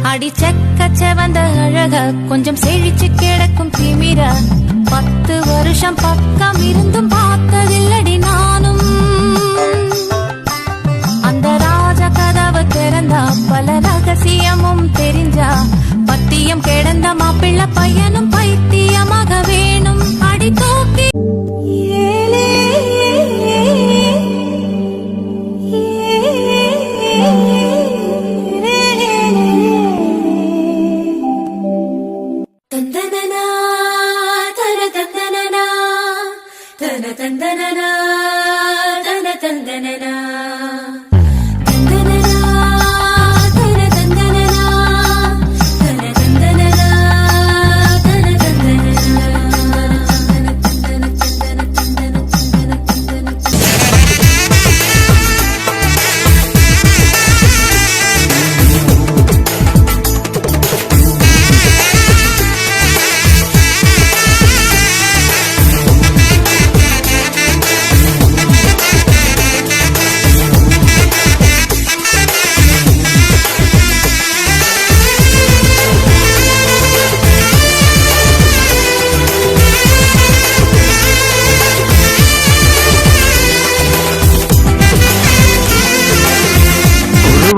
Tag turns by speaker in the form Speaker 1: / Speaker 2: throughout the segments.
Speaker 1: அடி செக்கச்ச வந்த அழக கொஞ்சம் செழிச்சு கிடக்கும் திமிர 10 வருஷம் பக்கம் இருந்தும் பார்த்ததில்லடி நானும். அந்த ராஜ கதவு திறந்தா பல ரகசியமும் தெரிஞ்சா பத்தியம் கிடந்த மாப்பிள்ள பையனும் பைத்தியமாக வேணும். அடி தூக்கி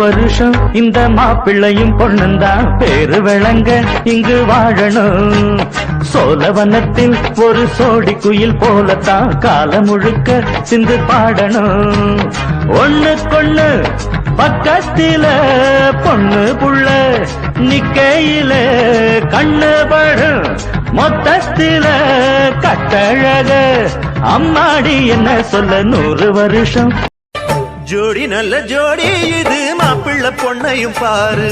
Speaker 2: வருஷம் இந்த மாப்பிள்ளையும் பொண்ணுந்தான் பேரு விளங்க இங்கு வாழணும். சோழவனத்தில் ஒரு சோடி குயில் போலத்தான் காலம் முழுக்க சிந்து பாடணும். ஒண்ணுக்கொண்ணு பக்கத்தில பொண்ணு புள்ள நிக்கையில கண்ணு படும் மொத்தத்தில கட்டழக அம்மாடி என்ன சொல்ல 100 வருஷம்
Speaker 3: ஜோடி நல்ல ஜோடி இது மாப்பிள்ள பொண்ணையும் பாரு.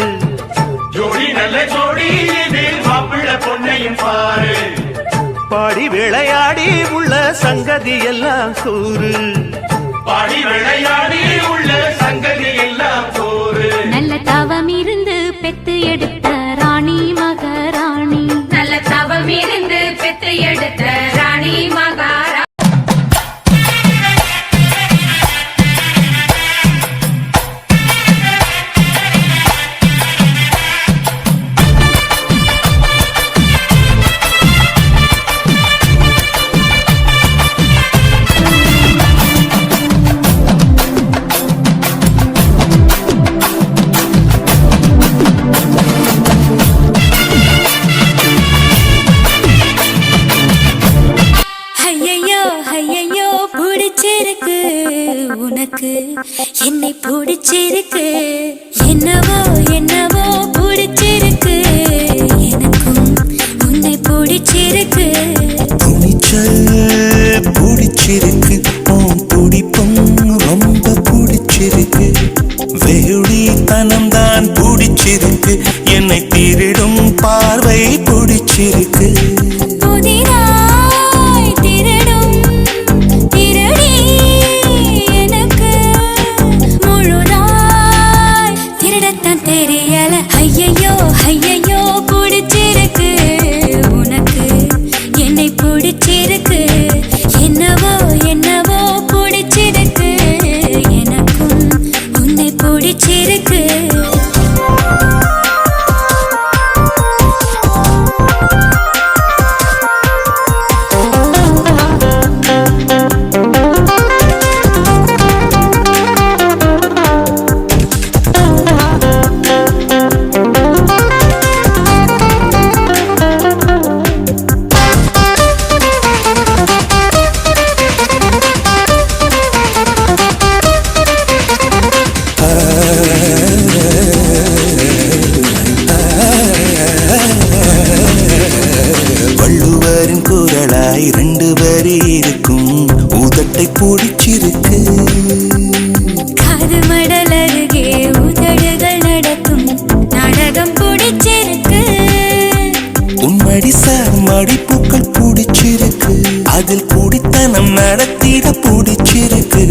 Speaker 4: ஜோடி நல்ல ஜோடி இது மாப்பிள்ள பொண்ணையும் பாரு.
Speaker 3: பாடி விளையாடி உள்ள சங்கதி எல்லாம் கூறு.
Speaker 4: பாடி விளையாடி உள்ள சங்கதி எல்லாம் கூறு.
Speaker 1: நல்ல தவம் இருந்து பெத்து எடுத்த ராணி மகாராணி.
Speaker 5: நல்ல தவம் இருந்து பெத்து எடுத்த ராணி மகாராணி.
Speaker 1: உனக்கு என்னை பிடிச்சிருக்கு என்னவோ என்னவோ பிடிச்சிருக்கு எனக்கும் உன்னை பிடிச்சிருக்கு.
Speaker 6: துணிச்சல் பிடிச்சிருக்கு பிடிப்பும் ரொம்ப பிடிச்சிருக்கு. வெகுளித்தனம் தான் பிடிச்சிருக்கு என்னை திருடும் பார்வை பிடிச்சிருக்கு. பிடிச்சிருக்கு.
Speaker 1: காது மடல் அருகே உதடுகள் நடக்கும் நாடகம் பிடிச்சிருக்கு.
Speaker 6: உன்மடி சார் மடிப்புக்கள் பிடிச்சிருக்கு. அதில் குடித்தனம் நடத்திட பிடிச்சிருக்கு.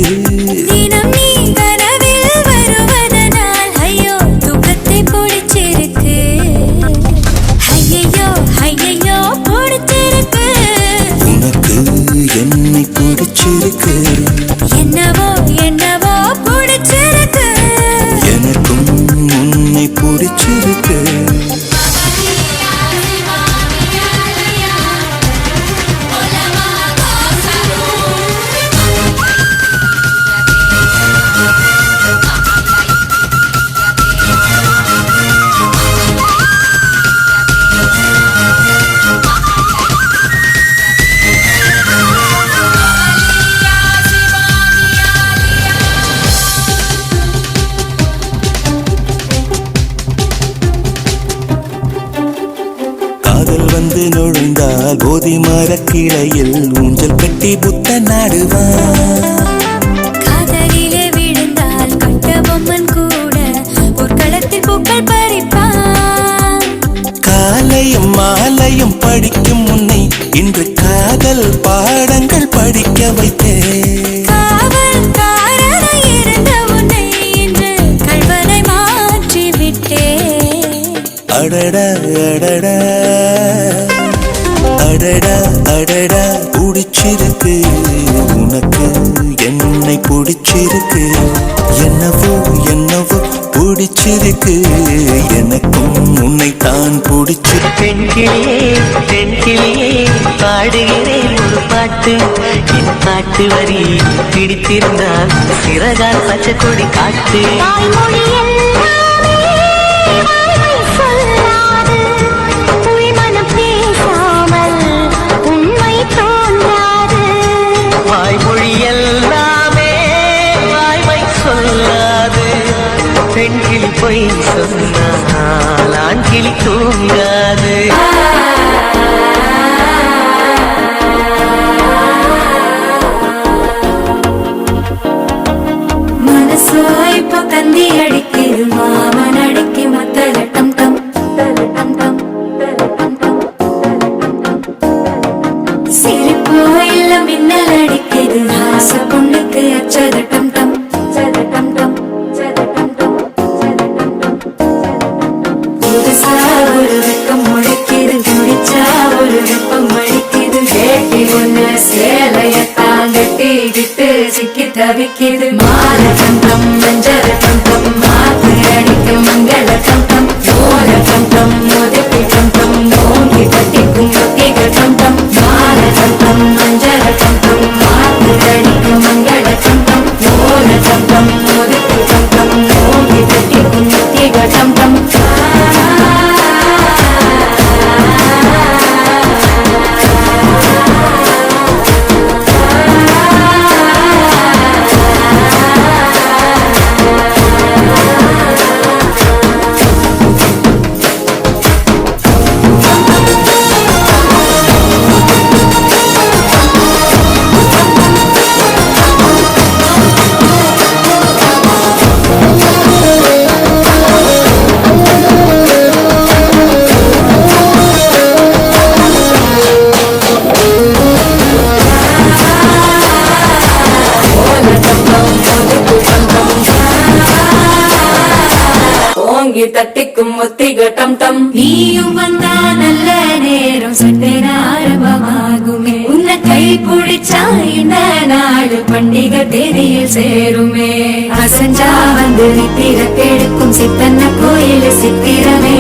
Speaker 1: தினம் நீ கனவில் வருவதனால் ஐயோ துக்கத்தை பிடிச்சிருக்கு. ஐயையோ ஐயையோ பிடிச்சிருக்கு.
Speaker 6: உனக்கு என்னை பிடிச்சிருக்கு.
Speaker 1: என்னவோ என்னவோ பிடிச்சிருக்கு.
Speaker 6: எனக்கும் உன்னை பிடிச்சிருக்கு. காதல் வந்து நுழைந்தால் போதி மரக்கிளையில் ஊஞ்சல் கட்டி புத்த நாடுவான்.
Speaker 1: காதலிலே விழுந்தால் கட்டபொம்மன் கூட ஒரு களத்தில் பூக்கள் பறிப்பான்.
Speaker 6: காலையும் மாலையும் படிக்கும் முன்னை இன்று காதல் பாடங்கள் படிக்க வைத்தேன்.
Speaker 1: காவல்காரனாய் இருந்த உன்னை இன்று கள்வனை மாற்றி விட்டேன்.
Speaker 6: அடடா அடடா அடடா அடடா பிடிச்சிருக்கு உனக்கு என்னை பிடிச்சிருக்கு என்னவோ என்னவோ பிடிச்சிருக்கு எனக்கும் உன்னை தான் பிடிச்சிருக்கு.
Speaker 7: பெண்கிளியே பெண்கிளியே பாடுகிறேன் ஒரு பாட்டு என் பாட்டு வரி பிடித்திருந்தால் சிறகால் பச்சை கொடி காட்டு. வாய்மொழி எல்லாமே வாய்மை சொல்லாது பெண்கிளி பொய் சொன்னால் ஆண்கிளி தூங்காது.
Speaker 1: மனசோ இப்போ தந்தி அடிக்குது மாமன் அடிக்கு மத்தல டம் டம் டம் டம் சிரிப்போ இல்ல மின்னல் அடிக்குது ஆசை பொண்ணுக்கு அச்சத டம் டம் டம் டம் புதுசா ஒரு வெக்கம் முளைக்குது குடிச்சா ஒரு வெப்பம் அடிக்குது கேட்டி ஒண்ணு சேலையத்தான் கட்டிக்கிட்டு சிக்கி தவிக்குது மால டம் டம் மஞ்சள் டம் டம் மாத்து அடிக்க மங்கள டம் டம் ஓல டம் டம் மோதிப்பி டம் டம் ஓங்கி கட்டிக்கும் ஒத்திக டம் டம் மால டம் டம் மஞ்சள் டம் டம் மாத்து அடிக்க மங்கள டம் டம் ஓல டம் டம் மோதிப்பி டம் டம் ஓங்கி கட்டிக்கும் ஒத்திக டம் டம். தட்டிக்கும் ஒத்திக டம் டம் நீயும் வந்தா நல்ல நேரம் சட்டை ஆரம்பமாகுமே உன்னை கை பிடிச்சா இந்த நாடு பண்டிகை தேதியில் சேருமே அசஞ்சா வந்து நித்திர கெடுக்கும் சித்தன்ன கோயில் சித்திரமே